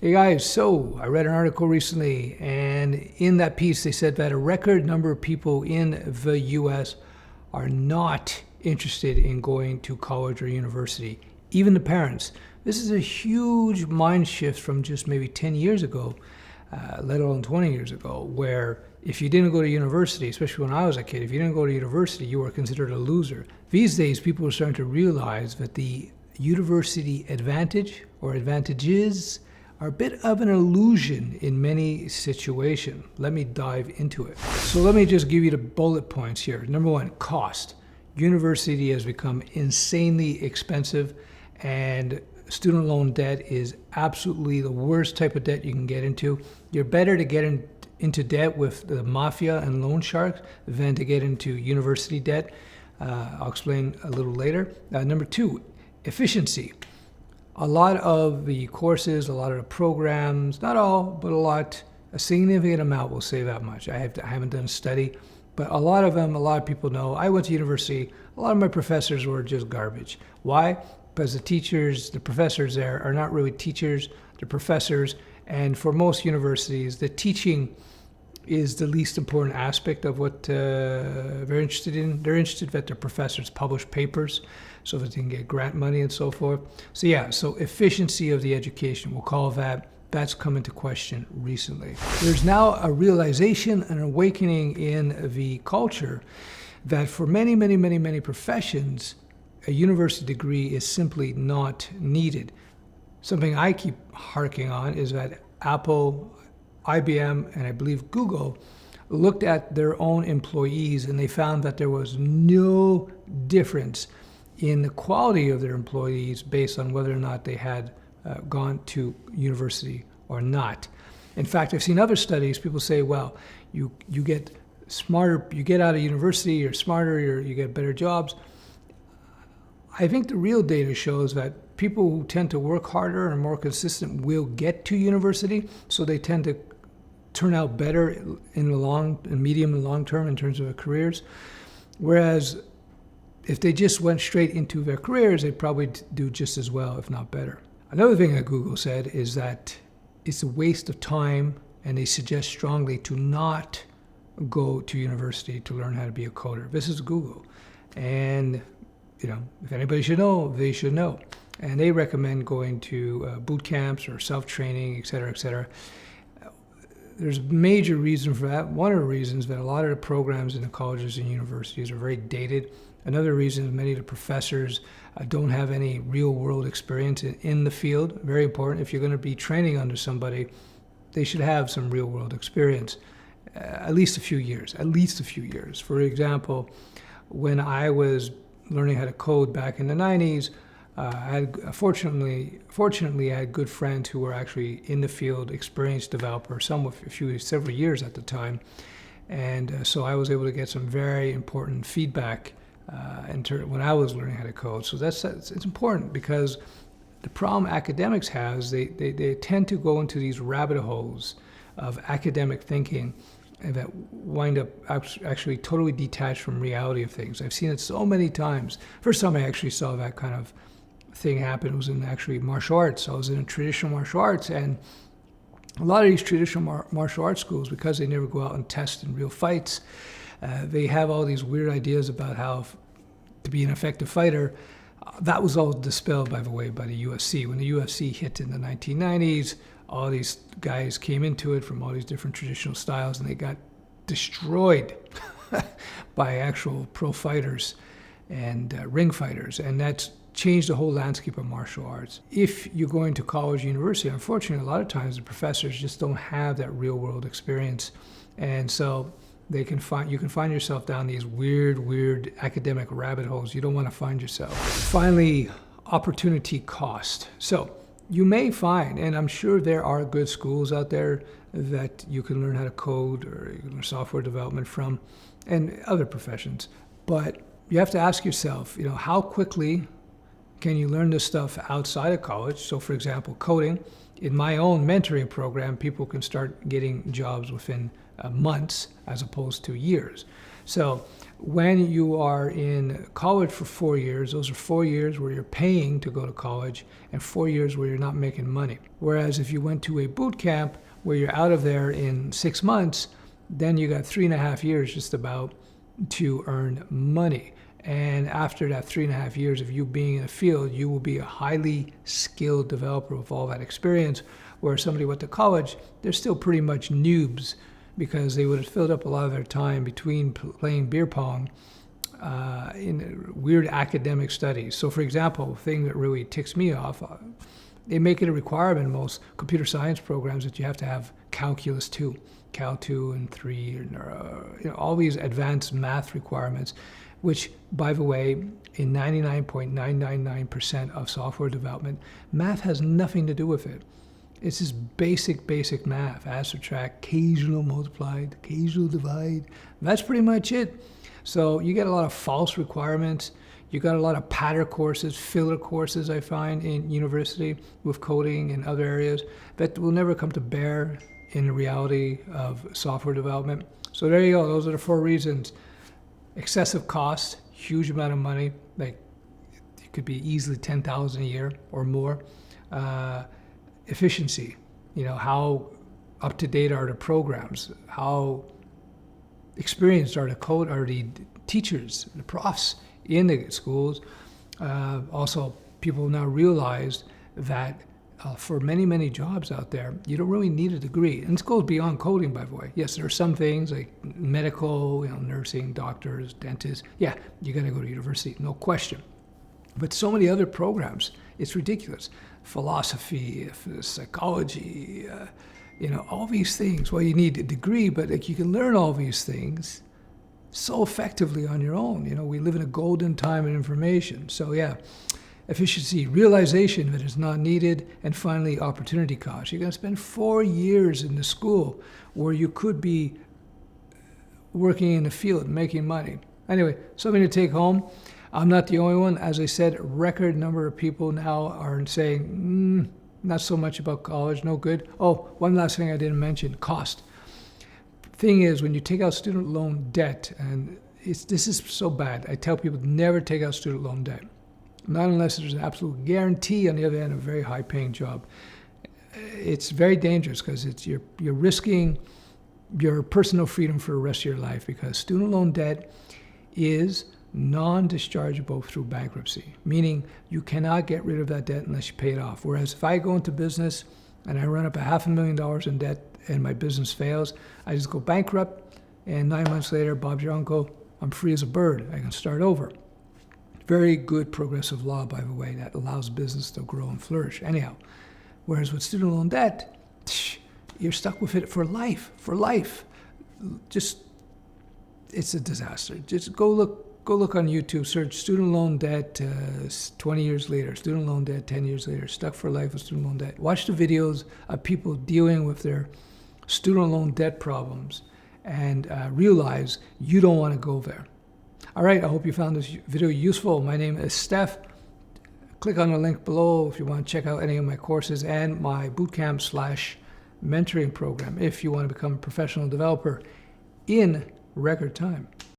Hey guys, so I read an article recently, and in that piece they said that a record number of people in the US are not interested in going to college or university, even the parents. This is a huge mind shift from just maybe 10 years ago, let alone 20 years ago, where if you didn't go to university, especially when I was a kid, if you didn't go to university, you were considered a loser. These days, people are starting to realize that the university advantage or advantages are a bit of an illusion in many situations. Let me dive into it. So let me just give you the bullet points here. Number one, cost. University has become insanely expensive, and student loan debt is absolutely the worst type of debt you can get into. You're better to get into debt with the mafia and loan sharks than to get into university debt. I'll explain a little later. Number two, efficiency. A lot of the courses, a lot of the programs, not all, but a lot, a significant amount will say that much. I haven't done a study, but a lot of them, a lot of people know. I went to university, a lot of my professors were just garbage. Why? Because the teachers, the professors there are not really teachers, they're professors, and for most universities, the teaching is the least important aspect of what they're interested in. They're interested that their professors publish papers so that they can get grant money and so forth. So yeah, so efficiency of the education, we'll call that, that's come into question recently. There's now a realization, an awakening in the culture that for many professions, a university degree is simply not needed. Something I keep harking on is that Apple, IBM, and I believe Google looked at their own employees and they found that there was no difference in the quality of their employees based on whether or not they had gone to university or not. In fact, I've seen other studies, people say, well, you get smarter, you get out of university, you're smarter, you get better jobs. I think the real data shows that people who tend to work harder and are more consistent will get to university, so they tend to turn out better in the medium and long term in terms of their careers. Whereas if they just went straight into their careers, they'd probably do just as well, if not better. Another thing that Google said is that it's a waste of time, and they suggest strongly to not go to university to learn how to be a coder. This is Google. And you know, if anybody should know, they should know. And they recommend going to boot camps or self-training, et cetera, et cetera. There's a major reason for that. One of the reasons that a lot of the programs in the colleges and universities are very dated. Another reason is many of the professors don't have any real-world experience in the field. Very important. If you're going to be training under somebody, they should have some real-world experience, at least a few years, For example, when I was learning how to code back in the 90s, fortunately, I had good friends who were actually in the field, experienced developers, some with several years at the time. And so I was able to get some very important feedback when I was learning how to code. So it's important, because the problem academics have is they tend to go into these rabbit holes of academic thinking that wind up actually totally detached from reality of things. I've seen it so many times. First time I actually saw that kind of thing happen was in actually martial arts. I was in a traditional martial arts, and a lot of these traditional martial arts schools, because they never go out and test in real fights, they have all these weird ideas about how to be an effective fighter. That was all dispelled, by the way, by the UFC. When the UFC hit in the 1990s, all these guys came into it from all these different traditional styles, and they got destroyed by actual pro fighters and ring fighters. And that's changed the whole landscape of martial arts. If you're going to college or university, unfortunately, a lot of times the professors just don't have that real world experience. And so you can find yourself down these weird academic rabbit holes you don't want to find yourself. Finally, opportunity cost. So you may find, and I'm sure there are good schools out there that you can learn how to code or you can learn software development from, and other professions. But you have to ask yourself, how quickly can you learn this stuff outside of college? So for example, coding. In my own mentoring program, people can start getting jobs within months as opposed to years. So when you are in college for 4 years, those are 4 years where you're paying to go to college and 4 years where you're not making money. Whereas if you went to a boot camp where you're out of there in 6 months, then you got 3.5 years just about to earn money. And after that 3.5 years of you being in the field, you will be a highly skilled developer with all that experience. Where somebody went to college, they're still pretty much noobs because they would have filled up a lot of their time between playing beer pong in weird academic studies. So for example, the thing that really ticks me off, they make it a requirement in most computer science programs that you have to have calculus 2, cal 2 and 3, and all these advanced math requirements, which, by the way, in 99.999% of software development, math has nothing to do with it. It's just basic math, add, subtract, occasional multiply, occasional divide. That's pretty much it. So you get a lot of false requirements. You got a lot of patter courses, filler courses, I find, in university with coding and other areas that will never come to bear in the reality of software development. So there you go. Those are the 4 reasons. Excessive cost, huge amount of money, like it could be easily $10,000 a year or more. Efficiency, how up to date are the programs, how experienced are the teachers, the profs in the schools. Also, people now realize that for many jobs out there, you don't really need a degree. And this goes beyond coding, by the way. Yes, there are some things like medical, nursing, doctors, dentists. Yeah, you got to go to university, no question. But so many other programs, it's ridiculous. Philosophy, psychology, all these things. Well, you need a degree, but you can learn all these things so effectively on your own. We live in a golden time of information. So yeah, efficiency, realization that it's not needed, and finally, opportunity cost. You're going to spend 4 years in the school where you could be working in the field, making money. Anyway, something to take home. I'm not the only one. As I said, a record number of people now are saying, not so much about college, no good. Oh, one last thing I didn't mention, cost. Thing is, when you take out student loan debt, and this is so bad, I tell people never take out student loan debt. Not unless there's an absolute guarantee on the other end of a very high paying job. It's very dangerous because you're risking your personal freedom for the rest of your life, because student loan debt is non-dischargeable through bankruptcy, meaning you cannot get rid of that debt unless you pay it off. Whereas if I go into business and I run up $500,000 in debt and my business fails, I just go bankrupt, and 9 months later, Bob's your uncle, I'm free as a bird. I can start over. Very good progressive law, by the way, that allows business to grow and flourish. Anyhow, whereas with student loan debt, you're stuck with it for life. Just, it's a disaster. Just go look on YouTube, search student loan debt 20 years later, student loan debt 10 years later, stuck for life with student loan debt. Watch the videos of people dealing with their student loan debt problems and realize you don't want to go there. All right, I hope you found this video useful. My name is Stef. Click on the link below if you want to check out any of my courses and my bootcamp/mentoring program if you want to become a professional developer in record time.